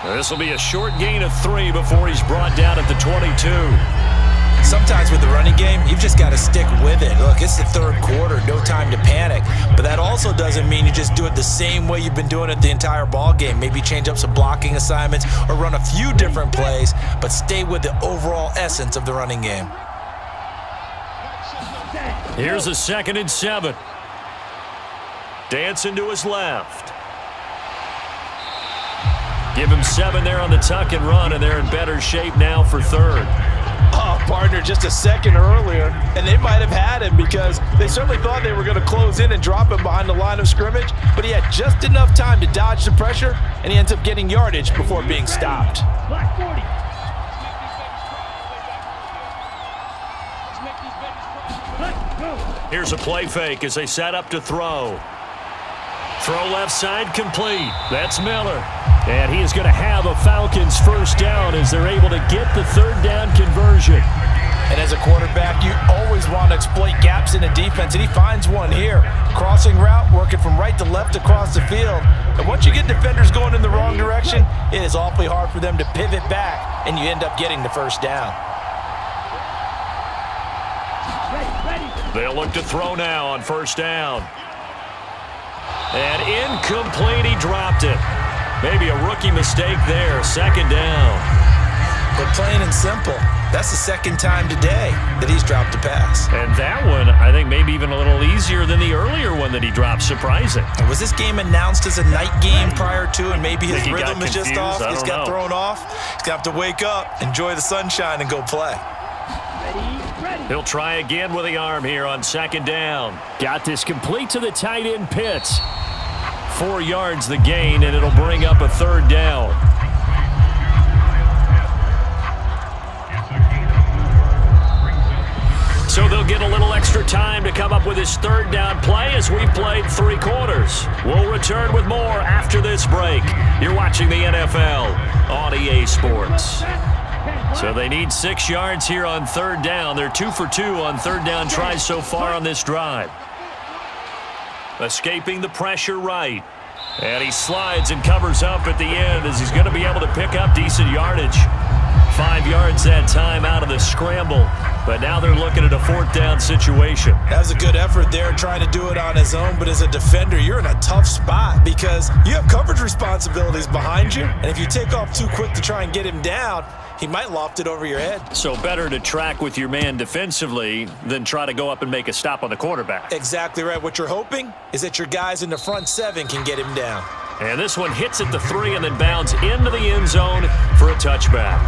This will be a short gain of 3 before he's brought down at the 22. Sometimes with the running game, you've just got to stick with it. Look, it's the 3rd quarter, no time to panic. But that also doesn't mean you just do it the same way you've been doing it the entire ball game. Maybe change up some blocking assignments or run a few different plays, but stay with the overall essence of the running game. Here's a 2nd and 7. Dancing to his left. Give him 7 there on the tuck and run, and they're in better shape now for 3rd. Oh, partner, just a second earlier, and they might have had him because they certainly thought they were going to close in and drop him behind the line of scrimmage, but he had just enough time to dodge the pressure, and he ends up getting yardage before being stopped. Black 40. Let's go. Here's a play fake as they set up to throw. Throw left side complete. That's Miller. And he is going to have a Falcons first down as they're able to get the 3rd down conversion. And as a quarterback, you always want to exploit gaps in a defense, and he finds one here. Crossing route, working from right to left across the field. And once you get defenders going in the wrong direction, it is awfully hard for them to pivot back, and you end up getting the first down. They'll look to throw now on 1st down. And incomplete, he dropped it. Maybe a rookie mistake there, 2nd down. But plain and simple, that's the 2nd time today that he's dropped a pass. And that one, I think maybe even a little easier than the earlier one that he dropped. Surprising. And was this game announced as a night game prior to, and maybe his Think he rhythm got is just confused? off? I He's don't got know. thrown off. He's going to have to wake up, enjoy the sunshine, and go play. Ready. He'll try again with the arm here on 2nd down. Got this complete to the tight end Pitts. 4 yards the gain, and it'll bring up a 3rd down. So they'll get a little extra time to come up with his 3rd down play as we've played 3 quarters. We'll return with more after this break. You're watching the NFL on EA Sports. So they need 6 yards here on 3rd down. They're 2 for 2 on 3rd down tries so far on this drive. Escaping the pressure right. And he slides and covers up at the end as he's going to be able to pick up decent yardage. 5 yards that time out of the scramble. But now they're looking at a 4th down situation. That was a good effort there trying to do it on his own, but as a defender, you're in a tough spot because you have coverage responsibilities behind you. And if you take off too quick to try and get him down, he might loft it over your head. So better to track with your man defensively than try to go up and make a stop on the quarterback. Exactly right. What you're hoping is that your guys in the front 7 can get him down. And this one hits at the 3 and then bounds into the end zone for a touchback.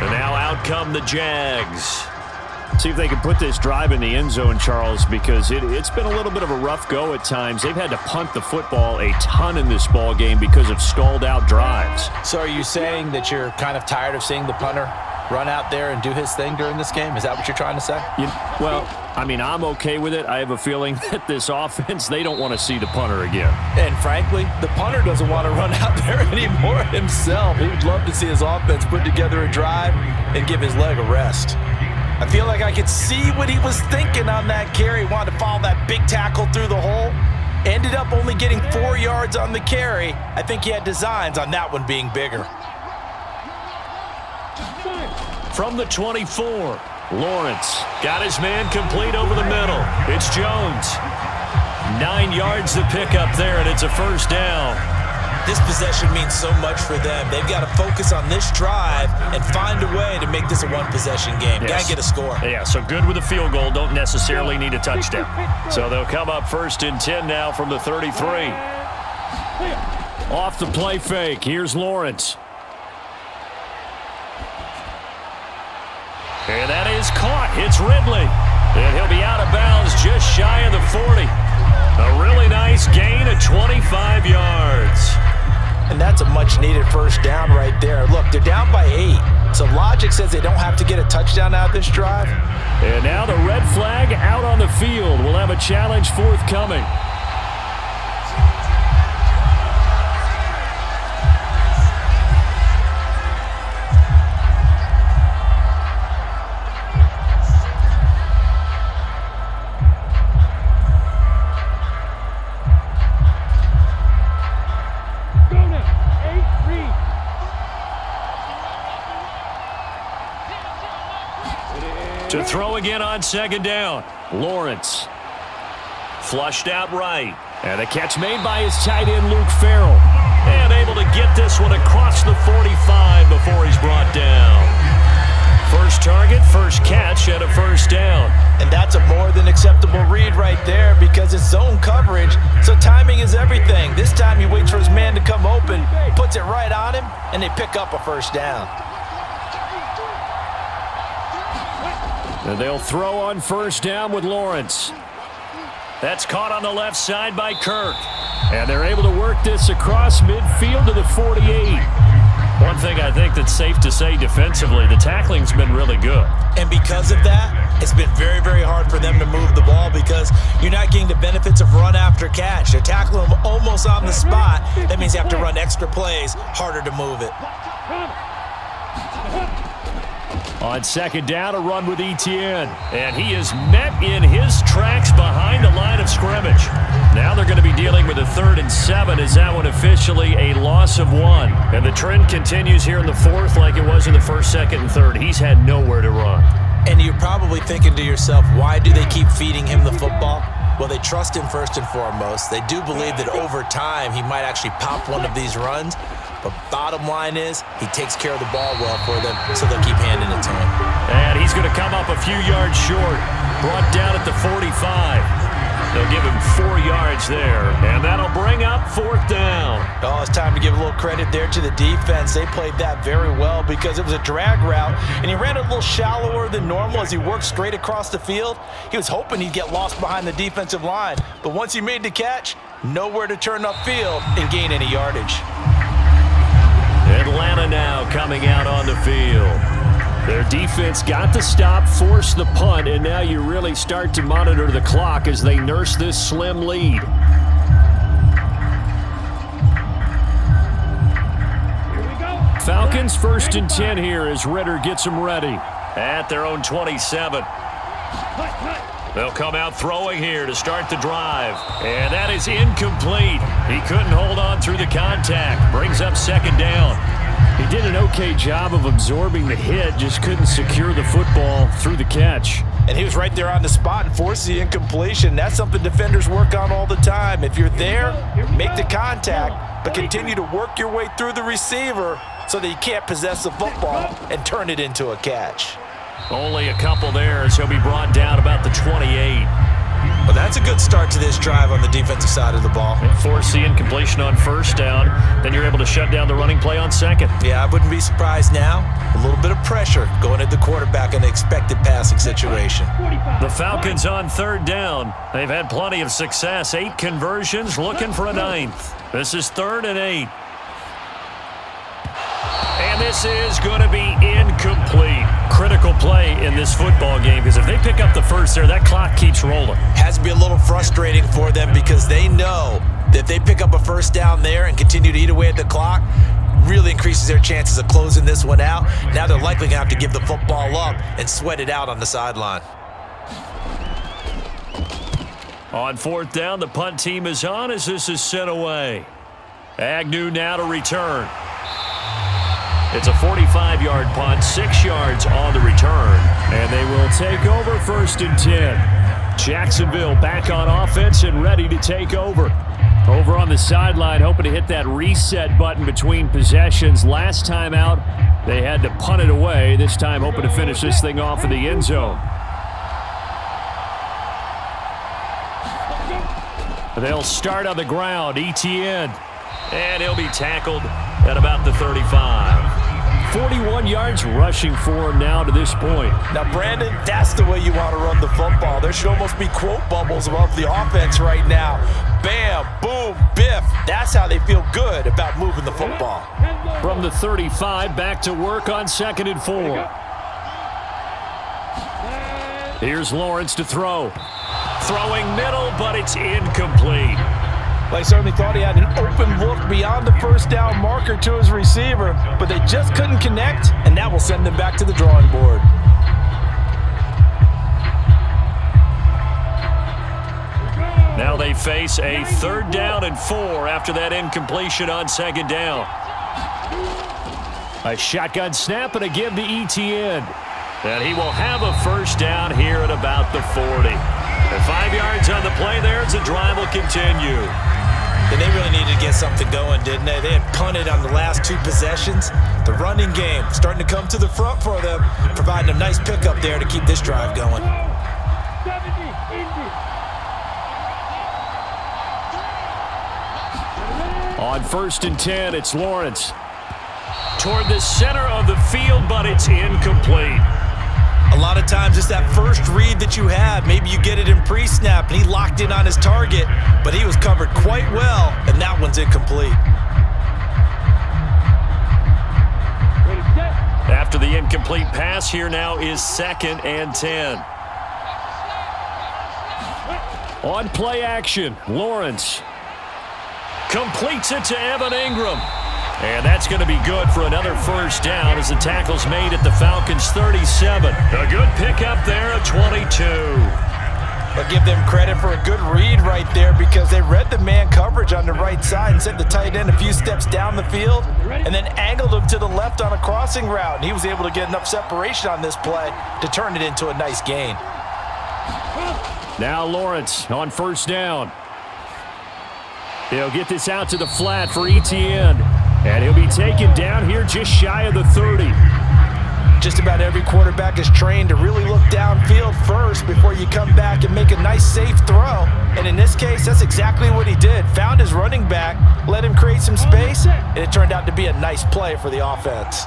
And now out come the Jags. See if they can put this drive in the end zone, Charles, because it's been a little bit of a rough go at times. They've had to punt the football a ton in this ball game because of stalled out drives. So are you saying that you're kind of tired of seeing the punter run out there and do his thing during this game? Is that what you're trying to say? Well, I mean, I'm okay with it. I have a feeling that this offense, they don't want to see the punter again. And frankly, the punter doesn't want to run out there anymore himself. He would love to see his offense put together a drive and give his leg a rest. I feel like I could see what he was thinking on that carry. He wanted to follow that big tackle through the hole. Ended up only getting 4 yards on the carry. I think he had designs on that one being bigger. From the 24, Lawrence got his man complete over the middle. It's Jones. 9 yards to pick up there, and it's a first down. This possession means so much for them. They've got to focus on this drive and find a way to make this a one-possession game. Yes. Got to get a score. Yeah, so good with a field goal. Don't necessarily need a touchdown. So they'll come up 1st and 10 now from the 33. Off the play fake. Here's Lawrence. And that is caught. It's Ridley. And he'll be out of bounds just shy of the 40. A really nice gain of 25 yards. And that's a much-needed first down right there. Look, they're down by 8. So logic says they don't have to get a touchdown out of this drive. And now the red flag out on the field. We'll have a challenge forthcoming. To throw again on 2nd down. Lawrence. Flushed out right. And a catch made by his tight end, Luke Farrell. And able to get this one across the 45 before he's brought down. First target, first catch, and a first down. And that's a more than acceptable read right there because it's zone coverage, so timing is everything. This time he waits for his man to come open, puts it right on him, and they pick up a first down. And they'll throw on 1st down with Lawrence. That's caught on the left side by Kirk. And they're able to work this across midfield to the 48. One thing I think that's safe to say defensively, the tackling's been really good. And because of that, it's been very, very hard for them to move the ball because you're not getting the benefits of run after catch. They're tackling them almost on the spot. That means you have to run extra plays, harder to move it. On 2nd down, a run with Etienne. And he is met in his tracks behind the line of scrimmage. Now they're going to be dealing with a 3rd and 7 as that one officially a loss of 1. And the trend continues here in the 4th like it was in the 1st, 2nd, and 3rd. He's had nowhere to run. And you're probably thinking to yourself, why do they keep feeding him the football? Well, they trust him first and foremost. They do believe that over time he might actually pop one of these runs. But bottom line is, he takes care of the ball well for them, so they'll keep handing it to him. And he's going to come up a few yards short. Brought down at the 45. They'll give him 4 yards there, and that'll bring up 4th down. Oh, it's time to give a little credit there to the defense. They played that very well because it was a drag route, and he ran a little shallower than normal as he worked straight across the field. He was hoping he'd get lost behind the defensive line, but once he made the catch, nowhere to turn upfield and gain any yardage. Atlanta now coming out on the field. Their defense got the stop, forced the punt, and now you really start to monitor the clock as they nurse this slim lead. Falcons 1st and 10 here as Ritter gets them ready at their own 27. They'll come out throwing here to start the drive. And that is incomplete. He couldn't hold on through the contact. Brings up 2nd down. He did an okay job of absorbing the hit, just couldn't secure the football through the catch. And he was right there on the spot and forced the incompletion. That's something defenders work on all the time. If you're there, make the contact, but continue to work your way through the receiver so that you can't possess the football and turn it into a catch. Only a couple there as he'll be brought down about the 28. Well, that's a good start to this drive on the defensive side of the ball. Force the incompletion on 1st down. Then you're able to shut down the running play on 2nd. Yeah, I wouldn't be surprised now. A little bit of pressure going at the quarterback in an expected passing situation. The Falcons on 3rd down. They've had plenty of success. 8 conversions, looking for a 9th. This is 3rd and 8. And this is going to be incomplete. this football game, because if they pick up the first there, that clock keeps rolling. Has to be a little frustrating for them because they know that if they pick up a first down there and continue to eat away at the clock, really increases their chances of closing this one out. Now they're likely going to have to give the football up and sweat it out on the sideline. On fourth down, the punt team is on as this is sent away. Agnew now to return. It's a 45-yard punt, 6 yards on the return, and they will take over 1st and 10. Jacksonville back on offense and ready to take over. Over on the sideline, hoping to hit that reset button between possessions. Last time out, they had to punt it away. This time, hoping to finish this thing off in the end zone. They'll start on the ground. Etienne. And he'll be tackled at about the 35. 41 yards rushing for him now to this point. Now, Brandon, that's the way you want to run the football. There should almost be quote bubbles above the offense right now. Bam, boom, biff. That's how they feel good about moving the football. From the 35, back to work on 2nd and 4. Here's Lawrence to throw. Throwing middle, but it's incomplete. They certainly thought he had an open look beyond the first down marker to his receiver, but they just couldn't connect, and that will send them back to the drawing board. Now they face a 3rd down and 4 after that incompletion on 2nd down. A shotgun snap and a give to Etienne. And he will have a 1st down here at about the 40. And 5 yards on the play there as the drive will continue. And they really needed to get something going, didn't they? They had punted on the last 2 possessions. The running game starting to come to the front for them, providing a nice pickup there to keep this drive going. On 1st and 10, it's Lawrence. Toward the center of the field, but it's incomplete. A lot of times it's that first read that you have. Maybe you get it in pre-snap, and he locked in on his target, but he was covered quite well, and that one's incomplete. After the incomplete pass, here now is 2nd and 10. On play action, Lawrence completes it to Evan Ingram. And that's going to be good for another 1st down as the tackle's made at the Falcons' 37. A good pickup there at 22. I'll give them credit for a good read right there because they read the man coverage on the right side and sent the tight end a few steps down the field and then angled him to the left on a crossing route. And he was able to get enough separation on this play to turn it into a nice gain. Now Lawrence on 1st down. He'll get this out to the flat for Etienne. And he'll be taken down here just shy of the 30. Just about every quarterback is trained to really look downfield first before you come back and make a nice, safe throw. And in this case, that's exactly what he did. Found his running back, let him create some space, and it turned out to be a nice play for the offense.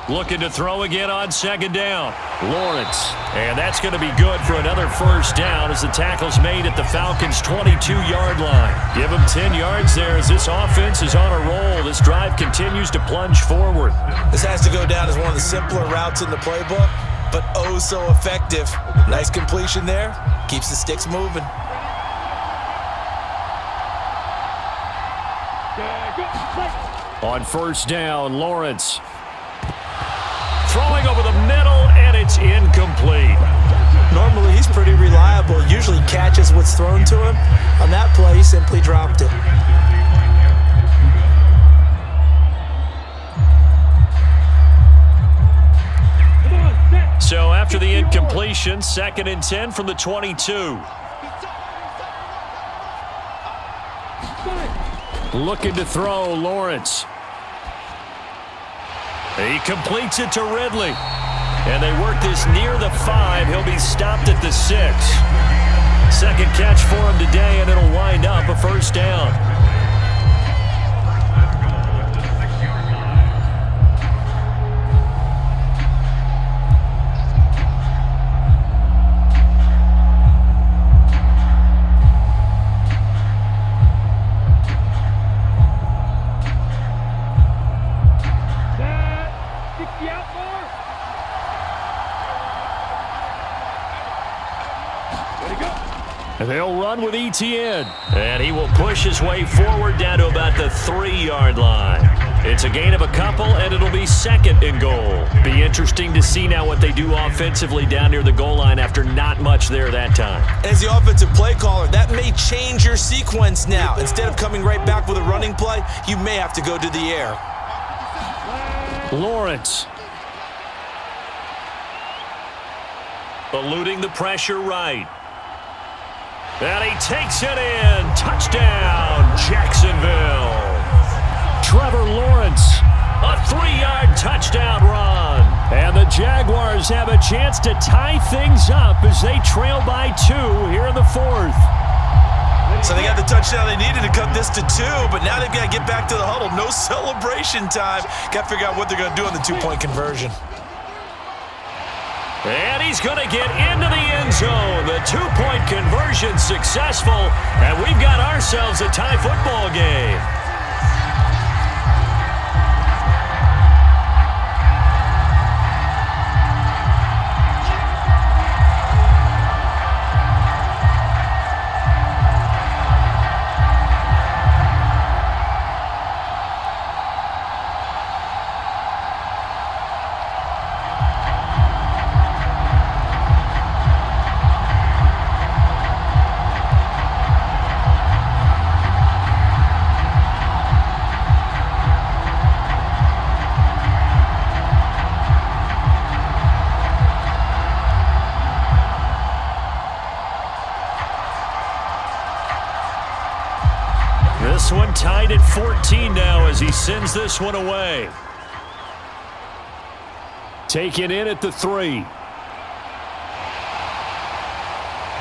Looking to throw again on 2nd down. Lawrence. And that's going to be good for another 1st down as the tackle's made at the Falcons' 22-yard line. Give them 10 yards there as this offense is on a roll. This drive continues to plunge forward. This has to go down as one of the simpler routes in the playbook, but oh so effective. Nice completion there. Keeps the sticks moving. On 1st down, Lawrence. Throwing over the middle, and it's incomplete. Normally, he's pretty reliable. Usually catches what's thrown to him. On that play, he simply dropped it. So after the incompletion, 2nd and 10 from the 22. Looking to throw, Lawrence. He completes it to Ridley. And they work this near the 5. He'll be stopped at the 6. 2nd catch for him today, and it'll wind up a 1st down. They'll run with ETN. And he will push his way forward down to about the 3-yard line. It's a gain of a couple, and it'll be 2nd and goal. Be interesting to see now what they do offensively down near the goal line after not much there that time. As the offensive play caller, that may change your sequence now. Instead of coming right back with a running play, you may have to go to the air. Lawrence. Eluding the pressure right. And he takes it in. Touchdown, Jacksonville. Trevor Lawrence. A 3-yard touchdown run. And the Jaguars have a chance to tie things up as they trail by 2 here in the 4th. So they got the touchdown they needed to cut this to 2, but now they've got to get back to the huddle. No celebration time. Got to figure out what they're going to do on the 2-point conversion. And he's going to get into the end zone. The 2-point conversion successful, and we've got ourselves a tie football game. This one tied at 14 now as he sends this one away. Taken in at the 3.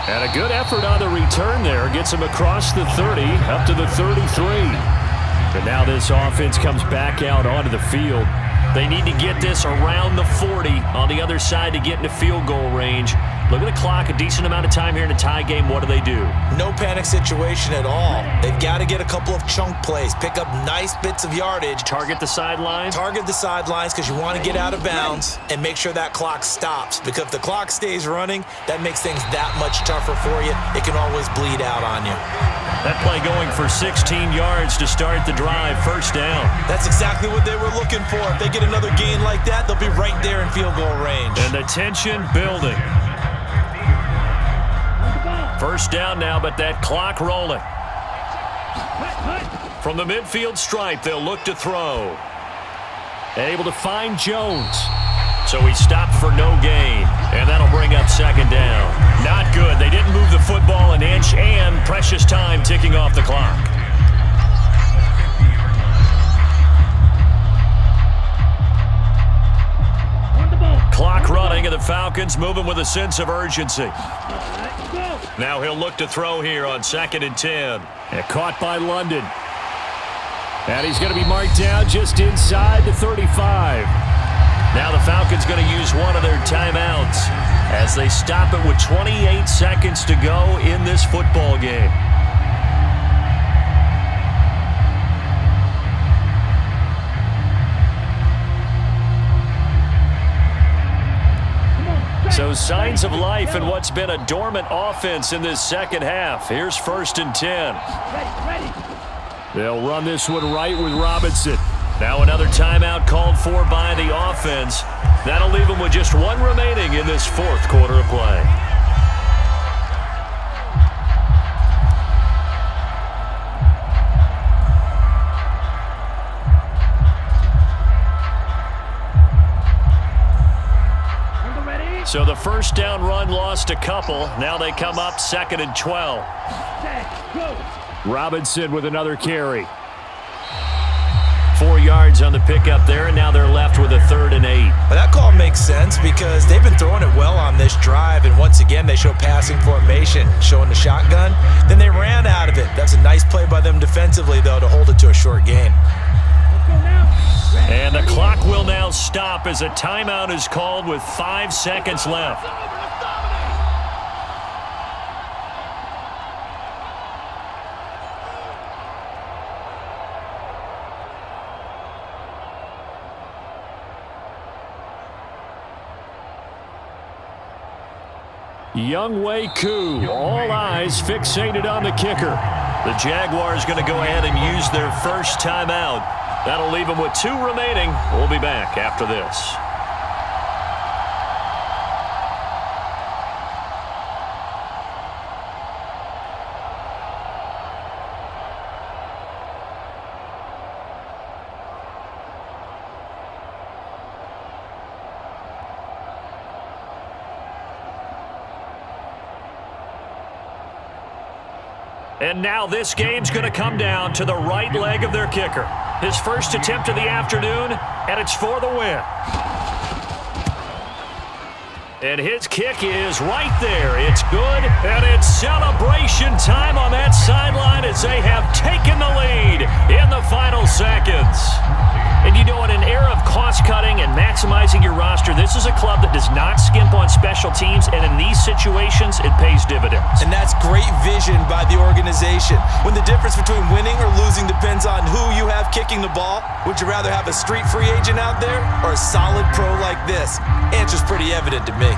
And a good effort on the return there. Gets him across the 30, up to the 33. And now this offense comes back out onto the field. They need to get this around the 40 on the other side to get into field goal range. Look at the clock, a decent amount of time here in a tie game. What do? No panic situation at all. They've got to get a couple of chunk plays, pick up nice bits of yardage. Target the sidelines? Target the sidelines because you want to get out of bounds and make sure that clock stops. Because if the clock stays running, that makes things that much tougher for you. It can always bleed out on you. That play going for 16 yards to start the drive, 1st down. That's exactly what they were looking for. If they get another gain like that, they'll be right there in field goal range. And the tension building. 1st down now, but that clock rolling. From the midfield stripe, they'll look to throw. Able to find Jones. So he stopped for no gain, and that'll bring up 2nd down. Not good. They didn't move the football an inch, and precious time ticking off the clock. Clock running, and the Falcons moving with a sense of urgency. Now he'll look to throw here on 2nd and 10. And caught by London. And he's going to be marked down just inside the 35. Now the Falcons going to use one of their timeouts as they stop it with 28 seconds to go in this football game. So signs of life in what's been a dormant offense in this 2nd half. Here's 1st and 10. They'll run this one right with Robinson. Now another timeout called for by the offense. That'll leave them with just one remaining in this 4th quarter of play. So the 1st down run lost a couple. Now they come up 2nd and 12. Robinson with another carry. 4 yards on the pickup there, and now they're left with a 3rd and 8. But that call makes sense because they've been throwing it well on this drive, and once again they show passing formation, showing the shotgun. Then they ran out of it. That's a nice play by them defensively, though, to hold it to a short gain. And the clock will now stop as a timeout is called with 5 seconds left. Younghoe Koo. All eyes fixated on the kicker. The Jaguars going to go ahead and use their first timeout. That'll leave them with 2 remaining. We'll be back after this. And now this game's going to come down to the right leg of their kicker. His first attempt of the afternoon, and it's for the win. And his kick is right there. It's good, and it's celebration time on that sideline as they have taken the lead in the final seconds. And you know, in an era of cost-cutting and maximizing your roster, this is a club that does not skimp on special teams, and in these situations, it pays dividends. And that's great vision by the organization. When the difference between winning or losing depends on who you have kicking the ball, would you rather have a street free agent out there or a solid pro like this? Answer's pretty evident to me.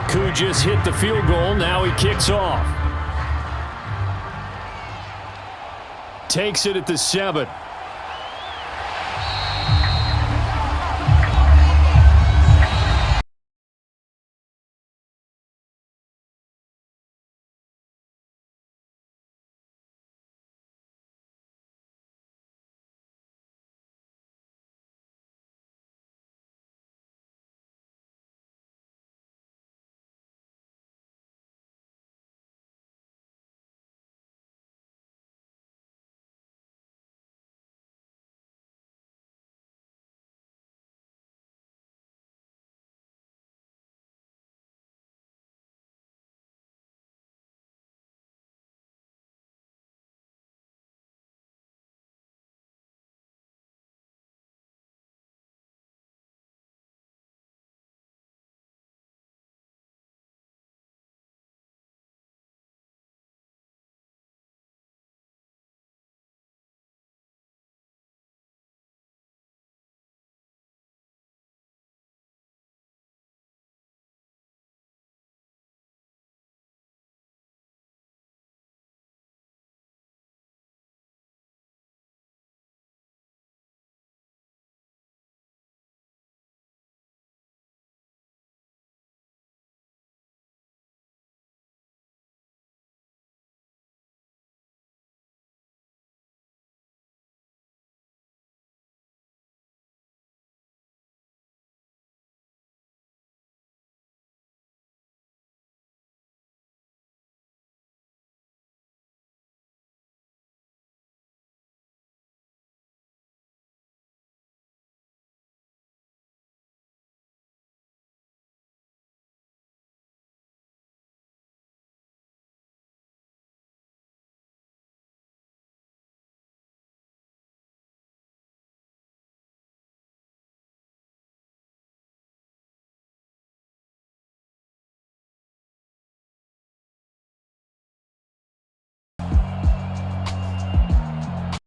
Koo just hit the field goal. Now he kicks off. Takes it at the 7.